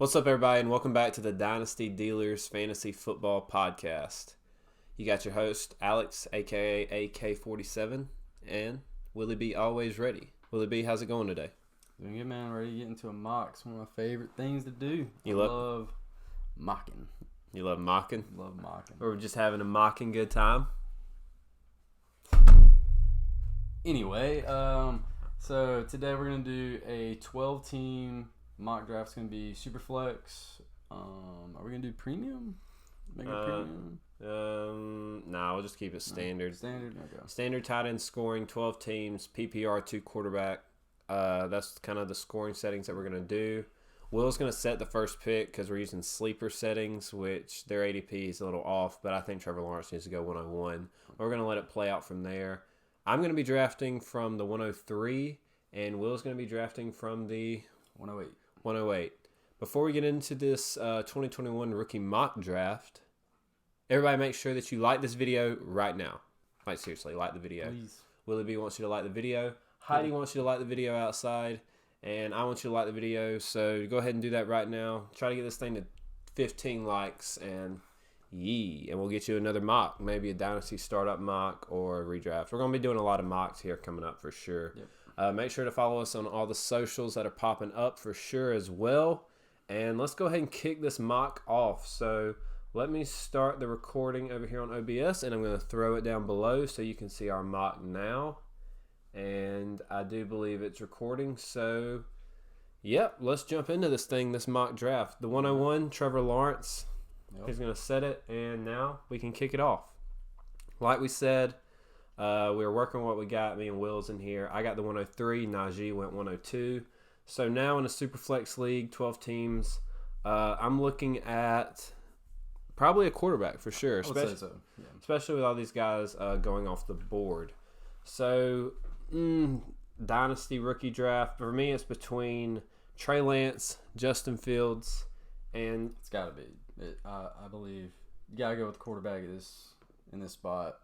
What's up, everybody, and welcome back to the Dynasty Dealers Fantasy Football Podcast. You got your host, Alex, a.k.a. AK47, and Willie B. Always Ready. Willie B., how's it going today? Doing good, man. Ready to get into a mock. It's one of my favorite things to do. You love mocking. You love mocking? Love mocking. Or we're just having a mocking good time? Anyway, so today we're going to do a 12-team mock draft. It's going to be super flex. Are we going to do premium? Make it premium? No, we'll just keep it standard. Standard? Okay. Standard tight end scoring, 12 teams, PPR, 2 quarterback. That's kind of the scoring settings that we're going to do. Will's going to set the first pick because we're using sleeper settings, which their ADP is a little off, but I think Trevor Lawrence needs to go 101. We're going to let it play out from there. I'm going to be drafting from the 103, and Will's going to be drafting from the 108. Before we get into this 2021 rookie mock draft, everybody make sure that you like this video right now. Like, seriously, like the video. Please. Willie B wants you to like the video. Heidi wants you to like the video outside. And I want you to like the video. So go ahead and do that right now. Try to get this thing to 15 likes. And we'll get you another mock. Maybe a Dynasty startup mock or a redraft. We're going to be doing a lot of mocks here coming up for sure. Yep. Make sure to follow us on all the socials that are popping up for sure as well. And let's go ahead and kick this mock off. So let me start the recording over here on OBS, and I'm going to throw it down below so you can see our mock now. And I do believe it's recording. So, yep, let's jump into this thing, this mock draft. The 101, Trevor Lawrence. Yep. He's going to set it, and now we can kick it off. Like we said, we were working what we got. Me and Will's in here. I got the 103. Najee went 102. So now in a Superflex league, 12 teams, I'm looking at probably a quarterback for sure. Especially with all these guys going off the board. So, Dynasty rookie draft. For me, it's between Trey Lance, Justin Fields, and it's got to be. I believe you got to go with quarterback in this spot.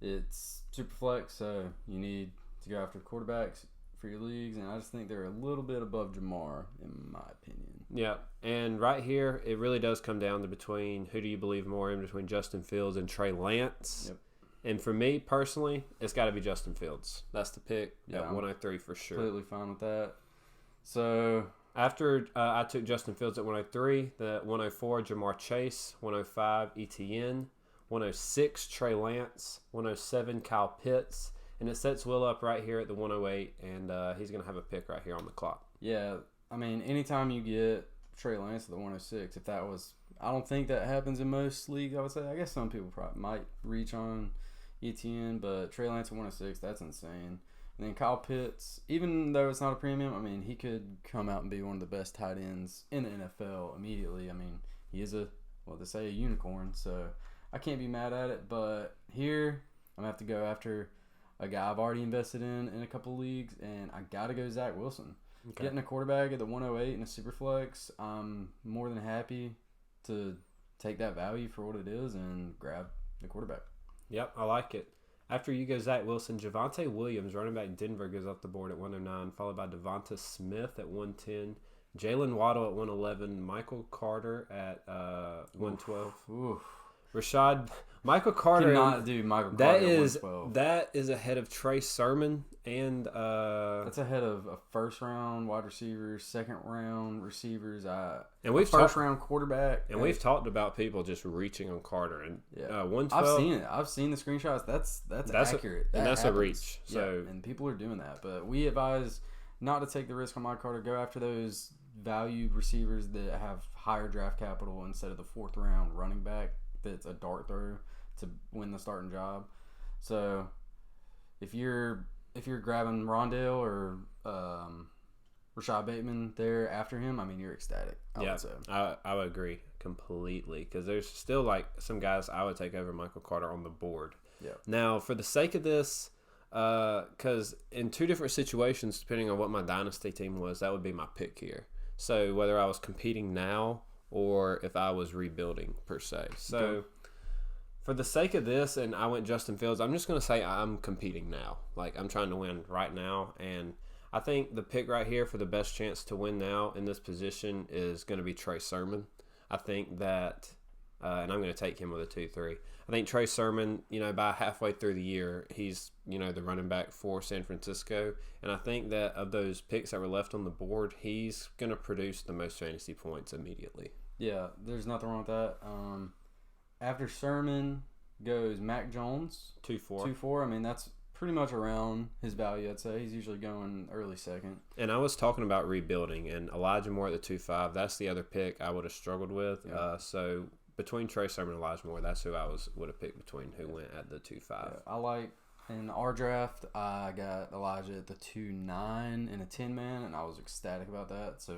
It's super flex, so you need to go after quarterbacks for your leagues, and I just think they're a little bit above Jamar, in my opinion. Yeah, and right here, it really does come down to between who do you believe more in between Justin Fields and Trey Lance. Yep. And for me, personally, it's got to be Justin Fields. That's the pick at 103 for sure. Completely fine with that. So after I took Justin Fields at 103, the 104, Jamar Chase, 105, ETN, 106, Trey Lance, 107, Kyle Pitts, and it sets Will up right here at the 108, and he's going to have a pick right here on the clock. Yeah, I mean, anytime you get Trey Lance at the 106, I don't think that happens in most leagues, I would say. I guess some people probably might reach on ETN, but Trey Lance at 106, that's insane. And then Kyle Pitts, even though it's not a premium, I mean, he could come out and be one of the best tight ends in the NFL immediately. I mean, he is a unicorn, so I can't be mad at it. But here, I'm going to have to go after a guy I've already invested in a couple leagues, and I got to go Zach Wilson. Okay. Getting a quarterback at the 108 in a super flex, I'm more than happy to take that value for what it is and grab the quarterback. Yep, I like it. After you go Zach Wilson, Javonte Williams, running back Denver, goes off the board at 109, followed by Devonta Smith at 110, Jalen Waddle at 111, Michael Carter at 112. Oof. Michael Carter. Cannot do Michael Carter at 112. That is ahead of Trey Sermon and that's ahead of a first round wide receiver, second round receivers, and we've first round quarterback. And we've talked about people just reaching on Carter and 112. I've seen it. I've seen the screenshots. That's accurate. That's a reach. So and people are doing that, but we advise not to take the risk on Michael Carter. Go after those value receivers that have higher draft capital instead of the fourth round running back that's a dart throw to win the starting job. So if you're grabbing Rondale or Rashad Bateman there after him, I mean, you're ecstatic. I would agree completely because there's still like some guys I would take over Michael Carter on the board. Yeah. Now, for the sake of this, because in two different situations, depending on what my dynasty team was, that would be my pick here. So whether I was competing now or if I was rebuilding per se. So for the sake of this, and I went Justin Fields, I'm just going to say I'm competing now. Like, I'm trying to win right now, and I think the pick right here for the best chance to win now in this position is going to be Trey Sermon. I think that, and I'm going to take him with a 2-3. I think Trey Sermon, by halfway through the year, he's, the running back for San Francisco. And I think that of those picks that were left on the board, he's going to produce the most fantasy points immediately. Yeah, there's nothing wrong with that. After Sermon goes Mac Jones. 2-4. 2-4. I mean, that's pretty much around his value, I'd say. He's usually going early second. And I was talking about rebuilding, and Elijah Moore at the 2-5, that's the other pick I would have struggled with. Yeah. So between Trey Sermon and Elijah Moore, that's who I would have picked between who went at the 2-5. Yeah, I like, in our draft, I got Elijah at the 2-9 in a 10-man, and I was ecstatic about that. So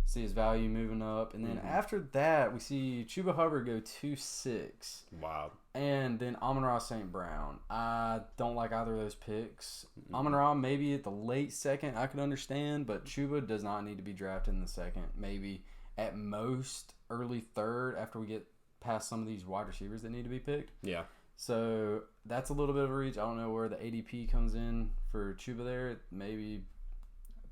see his value moving up. And then after that, we see Chuba Hubbard go 2-6. Wow. And then Amon-Ra St. Brown. I don't like either of those picks. Amon-Ra maybe at the late second I could understand, but Chuba does not need to be drafted in the second. Maybe at most early third after we get past some of these wide receivers that need to be picked. Yeah. So that's a little bit of a reach. I don't know where the ADP comes in for Chuba there. Maybe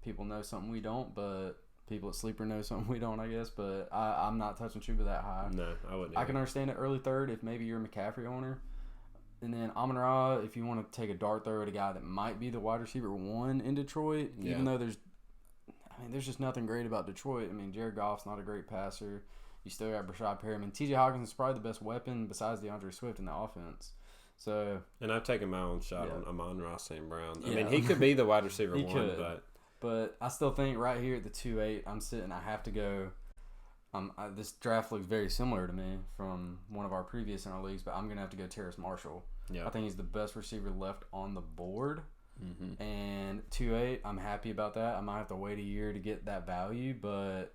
people know something we don't, but people at Sleeper know something we don't, I guess. But I'm not touching Chuba that high. No, I wouldn't. I can understand it early third if maybe you're a McCaffrey owner. And then Amon-Ra, if you want to take a dart throw at a guy that might be the wide receiver 1 in Detroit, even though there's just nothing great about Detroit. I mean, Jared Goff's not a great passer. You still got Brashad Perriman. T.J. Hawkins is probably the best weapon besides DeAndre Swift in the offense. So, and I've taken my own shot on Amon-Ra St. Brown. I Yeah. mean, he could be the wide receiver 1, could. But I still think right here at the 2-8, I have to go. This draft looks very similar to me from one of our previous in our leagues, but I'm going to have to go Terrace Marshall. Yeah. I think he's the best receiver left on the board. And 2-8, I'm happy about that. I might have to wait a year to get that value, but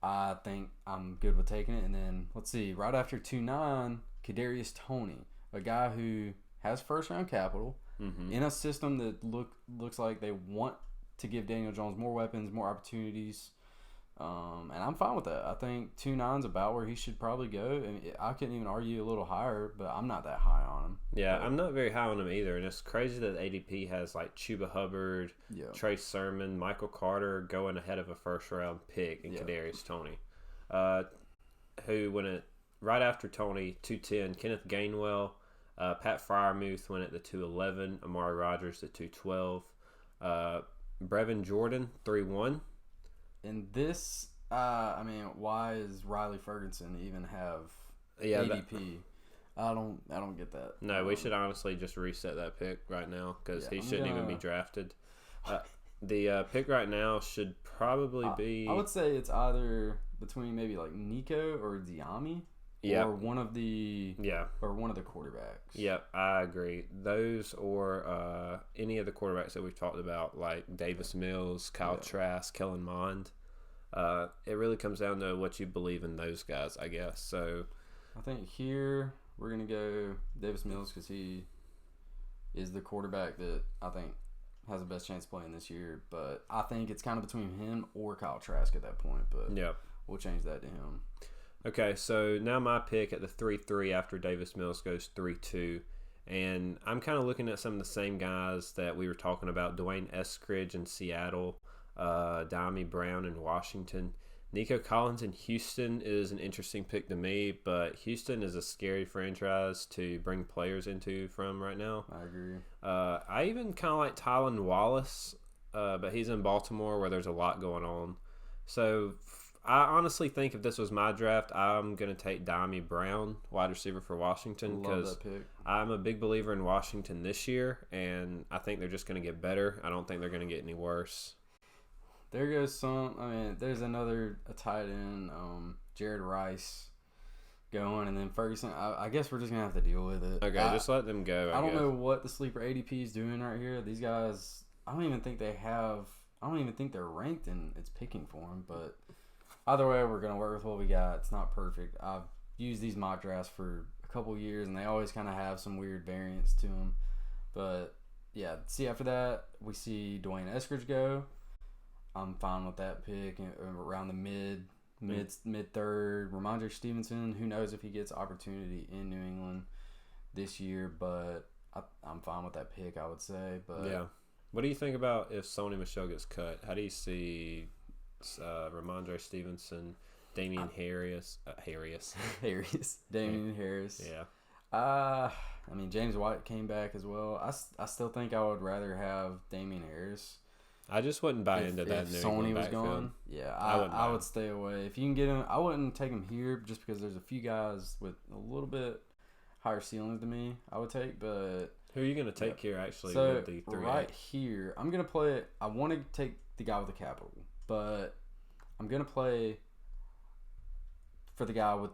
I think I'm good with taking it. And then, let's see, right after 2-9, Kadarius Toney, a guy who has first-round capital in a system that looks like they want to give Daniel Jones more weapons, more opportunities. And I'm fine with that. I think 2-9's about where he should probably go. And I couldn't even argue a little higher, but I'm not that high on him. Yeah, I'm not very high on him either. And it's crazy that ADP has like Chuba Hubbard, Trey Sermon, Michael Carter going ahead of a first-round pick in Kadarius Toney. Who went at right after Toney, 2-10, Kenneth Gainwell, Pat Freiermuth went at the 2-11, Amari Rodgers at 2-12, Brevin Jordan, 3-1. And this, why is Riley Ferguson even have ADP? I don't get that. No, we should honestly just reset that pick right now because he shouldn't even be drafted. The pick right now should probably be. I would say it's either between maybe like Nico or Diami. Yeah. Or one of the quarterbacks. Yep, I agree. Those or any of the quarterbacks that we've talked about, like Davis Mills, Kyle Trask, Kellen Mond. It really comes down to what you believe in those guys, I guess. So I think here we're gonna go Davis Mills because he is the quarterback that I think has the best chance of playing this year. But I think it's kind of between him or Kyle Trask at that point. But we'll change that to him. Okay, so now my pick at the 3-3 after Davis Mills goes 3-2. And I'm kind of looking at some of the same guys that we were talking about. Dwayne Eskridge in Seattle, Dami Brown in Washington. Nico Collins in Houston is an interesting pick to me, but Houston is a scary franchise to bring players into from right now. I agree. I even kind of like Tylan Wallace, but he's in Baltimore where there's a lot going on. So I honestly think if this was my draft, I'm going to take Dami Brown, wide receiver for Washington, because I'm a big believer in Washington this year, and I think they're just going to get better. I don't think they're going to get any worse. There goes there's another tight end, Jared Rice, going, and then Ferguson. I guess we're just going to have to deal with it. Okay, just let them go. I don't know what the Sleeper ADP is doing right here. These guys, I don't even think they're ranked in its picking form, but either way, we're going to work with what we got. It's not perfect. I've used these mock drafts for a couple years, and they always kind of have some weird variants to them. But, yeah, see, after that, we see Dwayne Eskridge go. I'm fine with that pick around the mid-third. Ramondre Stevenson, who knows if he gets opportunity in New England this year, but I'm fine with that pick, I would say. But What do you think about if Sony Michel gets cut? How do you see Ramondre Stevenson, Damien Harris? Damien Harris. Yeah. I mean, James White came back as well. I still think I would rather have Damien Harris. I just wouldn't buy into that. If Sony was gone, yeah, I would stay away. If you can get him, I wouldn't take him here just because there's a few guys with a little bit higher ceilings than me. I would take, but who are you gonna take here? Actually, so with the 3-8? Right here, I'm gonna play it. I want to take the guy with the capital, but I'm gonna play for the guy with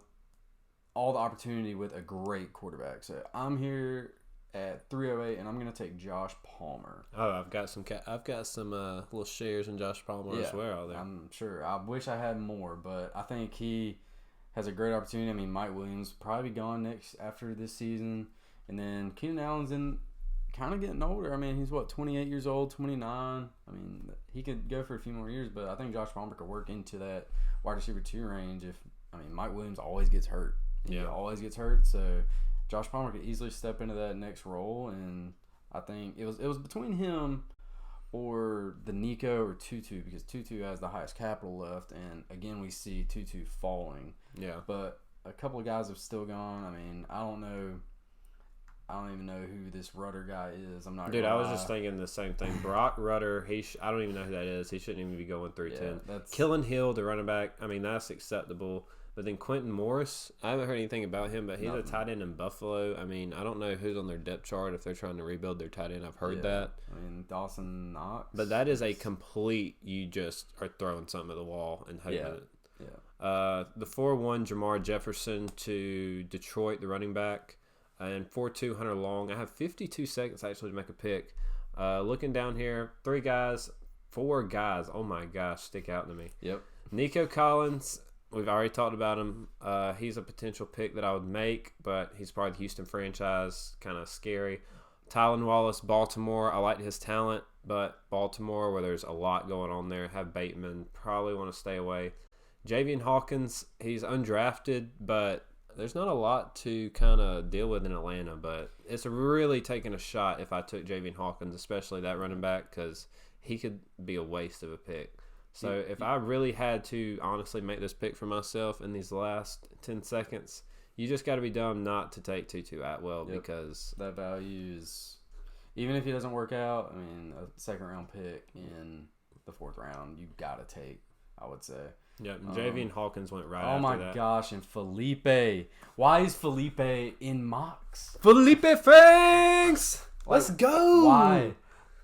all the opportunity with a great quarterback. So I'm here at 308, and I'm gonna take Josh Palmer. Oh, I've got some little shares in Josh Palmer as well. There, I'm sure. I wish I had more, but I think he has a great opportunity. I mean, Mike Williams probably gone after this season, and then Keenan Allen's kind of getting older. I mean, he's 28 years old, 29. I mean, he could go for a few more years, but I think Josh Palmer could work into that wide receiver 2 range. Mike Williams always gets hurt. He always gets hurt, so Josh Palmer could easily step into that next role, and I think it was between him or the Nico or Tutu, because Tutu has the highest capital left, and again we see Tutu falling. Yeah. But a couple of guys have still gone. I mean, I don't even know who this Rudder guy is. I'm not. Dude, I was just thinking the same thing. Brock Rudder, I don't even know who that is. He shouldn't even be going 310. Yeah, Killen Hill, the running back. I mean, that's acceptable. But then Quentin Morris, I haven't heard anything about him, but he's a tight end in Buffalo. I mean, I don't know who's on their depth chart if they're trying to rebuild their tight end. I've heard that. I mean, Dawson Knox. But that is a complete, you just are throwing something at the wall and hoping it. Yeah. The 4-1 Jamar Jefferson to Detroit, the running back, and 4-2 Hunter Long. I have 52 seconds actually to make a pick. Looking down here, 4 guys, oh my gosh, stick out to me. Yep. Nico Collins. We've already talked about him. He's a potential pick that I would make, but he's part of the Houston franchise. Kind of scary. Tylan Wallace, Baltimore. I like his talent, but Baltimore, where there's a lot going on there, have Bateman. Probably want to stay away. Javian Hawkins, he's undrafted, but there's not a lot to kind of deal with in Atlanta. But it's really taking a shot if I took Javian Hawkins, especially that running back, because he could be a waste of a pick. So if I really had to honestly make this pick for myself in these last 10 seconds, you just got to be dumb not to take Tutu Atwell because that value is, even if he doesn't work out, I mean, a second-round pick in the 4th round, you got to take, I would say. Yeah, Javian Hawkins went right after that. Oh, my gosh, and Felipe. Why is Felipe in mocks? Felipe Franks! Let's go! Why?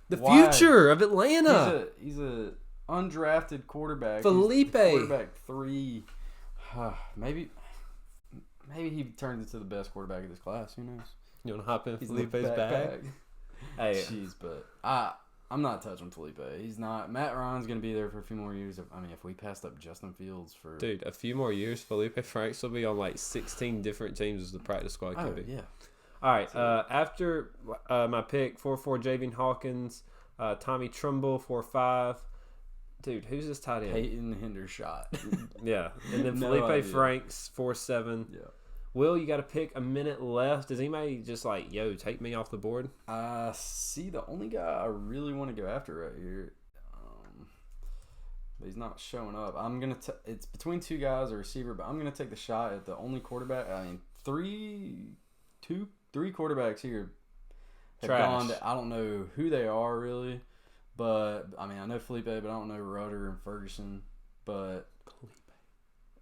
The future of Atlanta. He's a undrafted quarterback. Felipe. Quarterback 3. Maybe he turns into the best quarterback of this class. Who knows? You want to hop in Felipe's bag? Hey, jeez, but I'm not touching Felipe. He's not. Matt Ryan's going to be there for a few more years. I mean, if we passed up Justin Fields for... Dude, a few more years, Felipe Franks will be on like 16 different teams as the practice squad could be. Yeah. All right, after my pick, 4-4 Javian Hawkins, Tommy Trumbull, 4-5. Dude, who's this tight end? Peyton Hendershot. Yeah. And then Felipe Franks, 4-7. Yeah. Will, you got to pick a minute left. Does anybody just like, take me off the board? See, the only guy I really want to go after right here, but he's not showing up. It's between 2 guys, a receiver, but I'm going to take the shot at the only quarterback. I mean, three quarterbacks here have gone to, I don't know who they are really. But, I mean, I know Felipe, but I don't know Rudder and Ferguson. But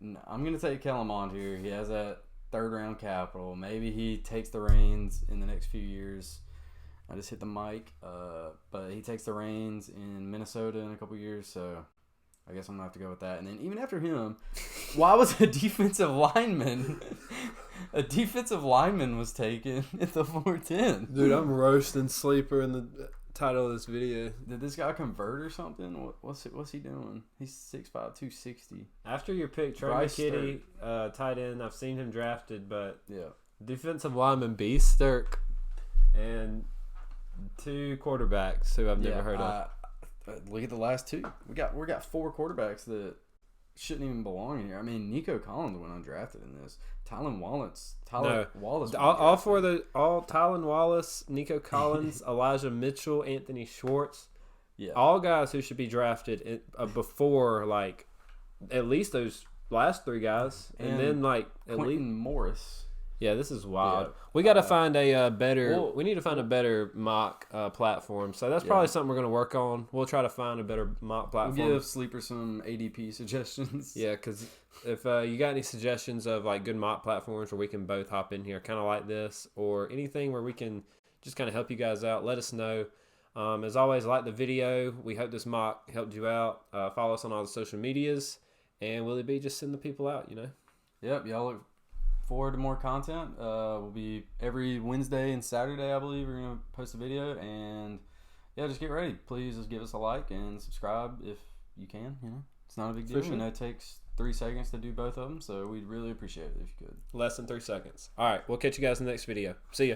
I'm going to take Kellen Mond here. He has that 3rd-round capital. Maybe he takes the reins in the next few years. I just hit the mic. But he takes the reins in Minnesota in a couple years, so I guess I'm going to have to go with that. And then even after him, why was a defensive lineman... A defensive lineman was taken at the 410. Dude, I'm roasting Sleeper in the title of this video. Did this guy convert or something? What's he doing? He's 6'5", 260. After your pick, Trey McKitty, tight end. I've seen him drafted, but defensive lineman B. Sturk and 2 quarterbacks who I've never heard of. Look at the last 2. We got 4 quarterbacks that shouldn't even belong in here. I mean, Nico Collins went undrafted in this. Tylan Wallace. All Tylan Wallace, Nico Collins, Elijah Mitchell, Anthony Schwartz. Yeah. All guys who should be drafted before, like, at least those last 3 guys. And then, like, at Quentin least Morris. Yeah, this is wild. Yeah. We got to find a better. We need to find a better mock platform. So that's probably something we're going to work on. We'll try to find a better mock platform. We'll give Sleeper some ADP suggestions. Yeah, because if you got any suggestions of like good mock platforms where we can both hop in here, kind of like this, or anything where we can just kind of help you guys out, let us know. As always, like the video. We hope this mock helped you out. Follow us on all the social medias, and will it be just send the people out? You know. Yep, y'all look forward to more content. We'll be every Wednesday and Saturday, I believe. We're gonna post a video, and yeah, just get ready. Please just give us a like and subscribe if you can. You know, it's not a big deal. Sure. We know it takes 3 seconds to do both of them, so we'd really appreciate it if you could. Less than 3 seconds. All right, we'll catch you guys in the next video. See ya.